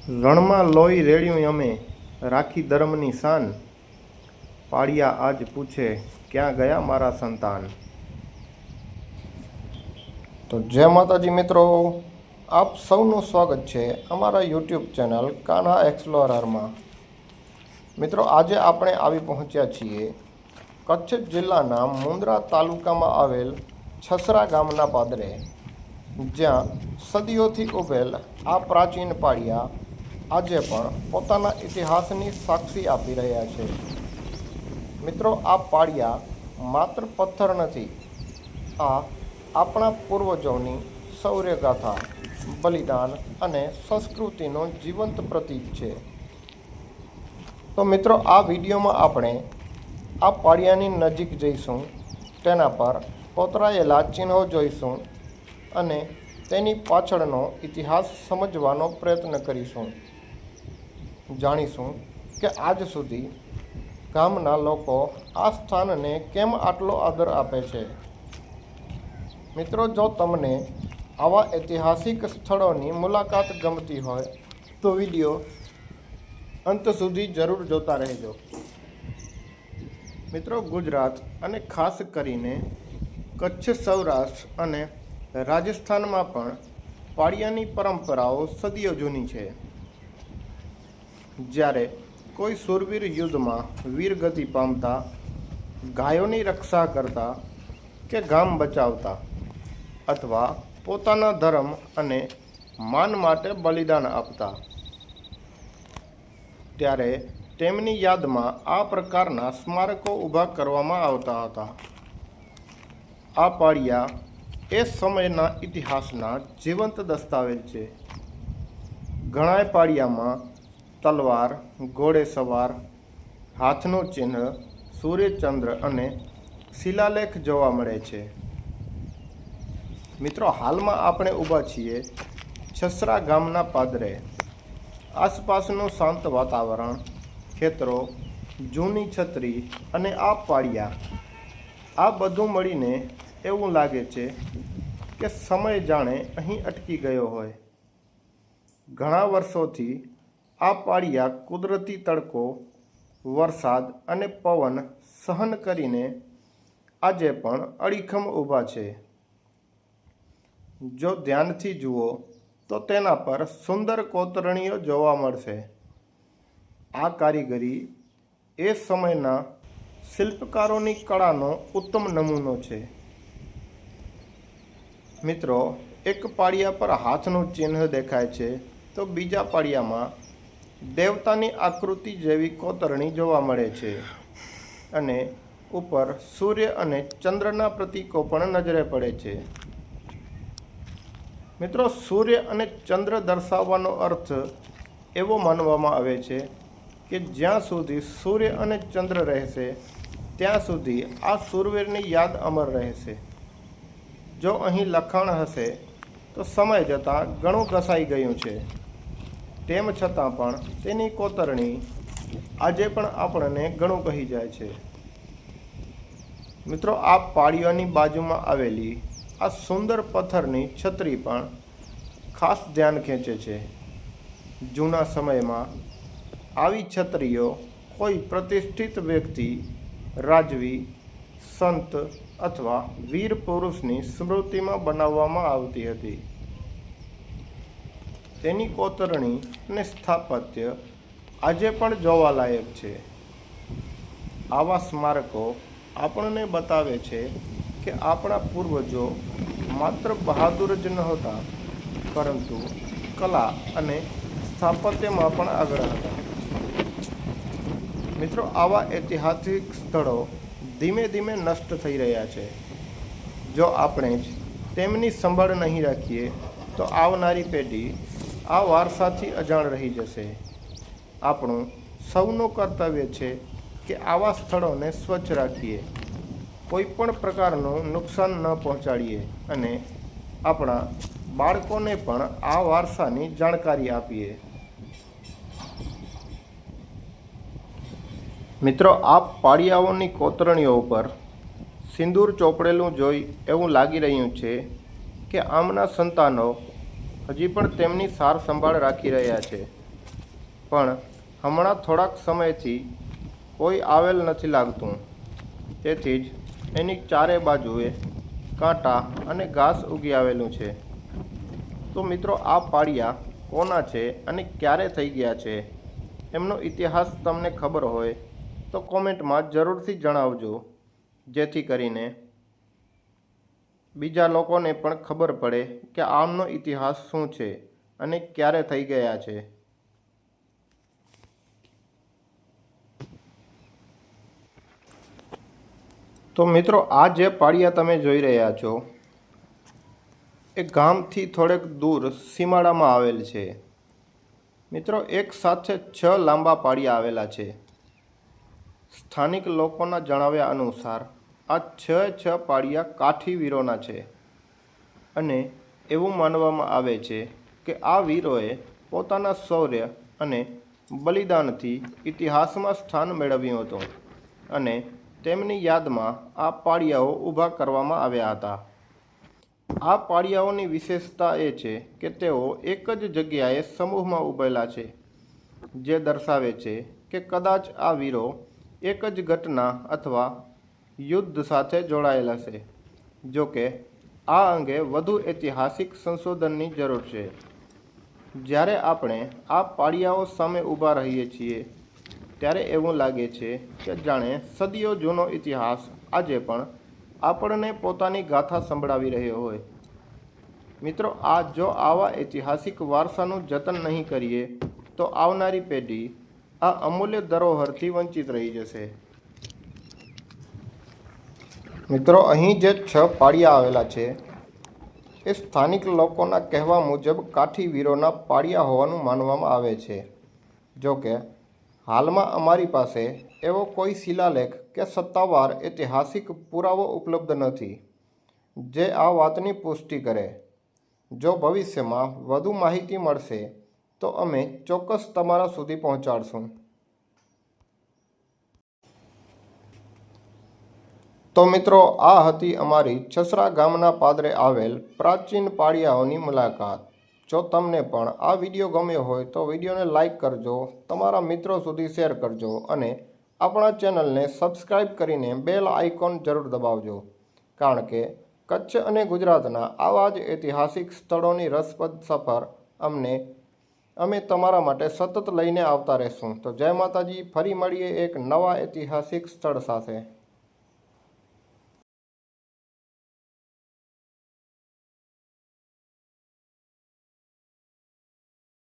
રણમાં લોહી રેડ્યું અમે, રાખી ધર્મની શાન, પાળિયા આજ પૂછે ક્યાં ગયા મારા સંતાન। તો જય માતાજી મિત્રો, આપ સૌનું સ્વાગત છે અમારા યુટ્યુબ ચેનલ કાન્હા એક્સપ્લોરરમાં। મિત્રો, આજે આપણે આવી પહોંચ્યા છીએ કચ્છ જિલ્લાના મુન્દ્રા તાલુકામાં આવેલ છસરા ગામના પાદરે, જ્યાં સદીઓથી ઉભેલ આ પ્રાચીન પાળિયા આજે પણ પોતાના ઇતિહાસની સાક્ષી આપી રહ્યા છે। મિત્રો, આ પાળિયા માત્ર પથ્થર નથી, આ આપણા પૂર્વજોની શૌર્યગાથા, બલિદાન અને સંસ્કૃતિનો જીવંત પ્રતીક છે। તો મિત્રો, આ વિડીયોમાં આપણે આ પાળિયાની નજીક જઈશું, તેના પર કોતરાયેલા ચિહ્નો જોઈશું અને તેની પાછળનો ઇતિહાસ સમજવાનો પ્રયત્ન કરીશું। જાણીશું કે આજ સુધી ગામના લોકો આ સ્થાનને કેમ આટલો આદર આપે છે। મિત્રો, જો તમને આવા ઐતિહાસિક સ્થળોની મુલાકાત ગમતી હોય તો વિડીયો અંત સુધી જરૂર જોતા રહેજો। મિત્રો, ગુજરાત અને ખાસ કરીને કચ્છ, સૌરાષ્ટ્ર અને રાજસ્થાનમાં પણ પાળિયાની પરંપરાઓ સદીઓ જૂની છે। જ્યારે કોઈ શૂરવીર યુદ્ધમાં વીરગતિ પામતા, ગાયોની રક્ષા કરતા કે ગામ બચાવતા અથવા પોતાના ધર્મ અને માન માટે બલિદાન આપતા, ત્યારે તેમની યાદમાં આ પ્રકારના સ્મારકો ઊભા કરવામાં આવતા હતા। આ પાળિયા એ સમયના ઇતિહાસના જીવંત દસ્તાવેજ છે। ઘણા પાળિયામાં તલવાર, ઘોડેસવાર, હાથનું ચિહ્ન, સૂર્યચંદ્ર અને શિલાલેખ જોવા મળે છે। મિત્રો, હાલમાં આપણે ઊભા છીએ છસરા ગામના પાદરે। આસપાસનું શાંત વાતાવરણ, ખેતરો, જૂની છત્રી અને આ પાળિયા, આ બધું મળીને એવું લાગે છે કે સમય જાણે અહીં અટકી ગયો હોય। ઘણા વર્ષોથી આ પાળિયા કુદરતી તડકો, વરસાદ અને પવન સહન કરીને આજે પણ અડીખમ ઊભા છે। જો ધ્યાનથી જુઓ તો તેના પર સુંદર કોતરણીઓ જોવા મળશે। આ કારીગરી એ સમયના શિલ્પકારોની કળાનો ઉત્તમ નમૂનો છે। મિત્રો, એક પાળિયા પર હાથનું ચિહ્ન દેખાય છે તો બીજા પાળિયામાં દેવતાની આકૃતિ જેવી કોતરણી જોવા મળે છે અને ઉપર સૂર્ય અને ચંદ્રના પ્રતીકો પણ નજરે પડે છે। મિત્રો, સૂર્ય અને ચંદ્ર દર્શાવવાનો અર્થ એવો માનવામાં આવે છે કે જ્યાં સુધી સૂર્ય અને ચંદ્ર રહેશે ત્યાં સુધી આ શૂરવીરની યાદ અમર રહેશે। જો અહીં લખાણ હશે તો સમય જતાં ઘણું ઘસાઈ ગયું છે, તેમ છતાં પણ તેની કોતરણી આજે પણ આપણને ઘણું કહી જાય છે। મિત્રો, આ પાળિયાની બાજુમાં આવેલી આ સુંદર પથ્થરની છત્રી પણ ખાસ ધ્યાન ખેંચે છે। જૂના સમયમાં આવી છત્રીઓ કોઈ પ્રતિષ્ઠિત વ્યક્તિ, રાજવી, સંત અથવા વીર પુરુષની સ્મૃતિમાં બનાવવામાં આવતી હતી। તેની કોતરણી અને સ્થાપત્ય આજે પણ જોવાલાયક છે। આવા સ્મારકો આપણને બતાવે છે કે આપણા પૂર્વજો માત્ર બહાદુર જ નહોતા, પરંતુ કલા અને સ્થાપત્યમાં પણ આગળ હતા। મિત્રો, આવા ઐતિહાસિક સ્થળો ધીમે ધીમે નષ્ટ થઈ રહ્યા છે। જો આપણે જ તેમની સંભાળ નહીં રાખીએ તો આવનારી પેઢી આ વારસાથી અજાણ રહી જશે। આપણું સૌનું કર્તવ્ય છે કે આવા સ્થળોને સ્વચ્છ રાખીએ, કોઈ પણ પ્રકારનું નુકસાન ન પહોંચાડીએ અને આપણા બાળકોને પણ આ વારસાની જાણકારી આપીએ। મિત્રો, આ પાળિયાઓની કોતરણીઓ ઉપર સિંદૂર ચોપડેલું જોઈ એવું લાગી રહ્યું છે કે આમના સંતાનો હજી પણ તેમની સાર સંભાળ રાખી રહ્યા છે। પણ હમણાં થોડાક સમયથી કોઈ આવેલ નથી લાગતું. તેથી જ એની ચારે બાજુએ કાંટા અને ઘાસ ઉગી આવેલું છે. તો મિત્રો, આ પાળિયા કોના છે અને ક્યારે થઈ ગયા છે, એમનો ઇતિહાસ તમને ખબર હોય તો કોમેન્ટમાં જરૂરથી જણાવજો, જેથી કરીને બીજા લોકોને પણ ખબર પડે કે આમનો ઇતિહાસ શું છે અને ક્યારે થઈ ગયા છે. તો મિત્રો, આ જે પાળિયા તમે જોઈ રહ્યા છો એ ગામથી થોડેક દૂર સીમાડામાં આવેલ છે. મિત્રો, એક સાથે 6 લાંબા પાળિયા આવેલા છે. સ્થાનિક લોકોના જણાવ્યા અનુસાર આ 6 પાળિયા કાઠી વીરોના છે અને એવું માનવામાં આવે છે કે આ વીરોએ પોતાના શૌર્ય અને બલિદાનથી ઇતિહાસમાં સ્થાન મેળવ્યું હતું અને તેમની યાદમાં આ પાળિયાઓ ઊભા કરવામાં આવ્યા હતા. આ પાળિયાઓની વિશેષતા એ છે કે તેઓ એક જ જગ્યાએ સમૂહમાં ઊભેલા છે, જે દર્શાવે છે કે કદાચ આ વીરો એક જ ઘટના અથવા યુદ્ધ સાથે જોડાયેલા છે. જોકે આ અંગે વધુ ઐતિહાસિક સંશોધનની જરૂર છે. જ્યારે આપણે આ પાળિયાઓ સામે ઊભા રહીએ છીએ ત્યારે એવું લાગે છે કે જાણે સદીઓ જૂનો ઇતિહાસ આજે પણ આપણને પોતાની ગાથા સંભળાવી રહ્યો હોય. મિત્રો, જો આવા ઐતિહાસિક વારસાનું જતન નહીં કરીએ તો આવનારી પેઢી આ અમૂલ્ય ધરોહરથી વંચિત રહી જશે. મિત્રો, અહીં જે 6 પાળિયા આવેલા છે એ સ્થાનિક લોકોના કહેવા મુજબ કાઠી વીરોના પાળિયા હોવાનું માનવામાં આવે છે. જોકે હાલમાં અમારી પાસે એવો કોઈ શિલાલેખ કે સત્તાવાર ઐતિહાસિક પુરાવો ઉપલબ્ધ નથી જે આ વાતની પુષ્ટિ કરે. જો ભવિષ્યમાં વધુ માહિતી મળશે તો અમે ચોક્કસ તમારા સુધી પહોંચાડશું. તો મિત્રો, આ હતી અમારી છસરા ગામના પાદરે આવેલ પ્રાચીન પાળિયાઓની મુલાકાત. જો તમને પણ આ વિડીયો ગમ્યો હોય તો વિડીયોને લાઇક કરજો, તમારા મિત્રો સુધી શેર કરજો અને આપણા ચેનલને સબસ્ક્રાઈબ કરીને બેલ આઇકોન જરૂર દબાવજો. કારણ કે કચ્છ અને ગુજરાતના આવા જ ઐતિહાસિક સ્થળોની રસપ્રદ સફર અમે તમારા માટે સતત લઈને આવતા રહેશું. તો જય માતાજી, ફરી મળીએ એક નવા ઐતિહાસિક સ્થળ સાથે.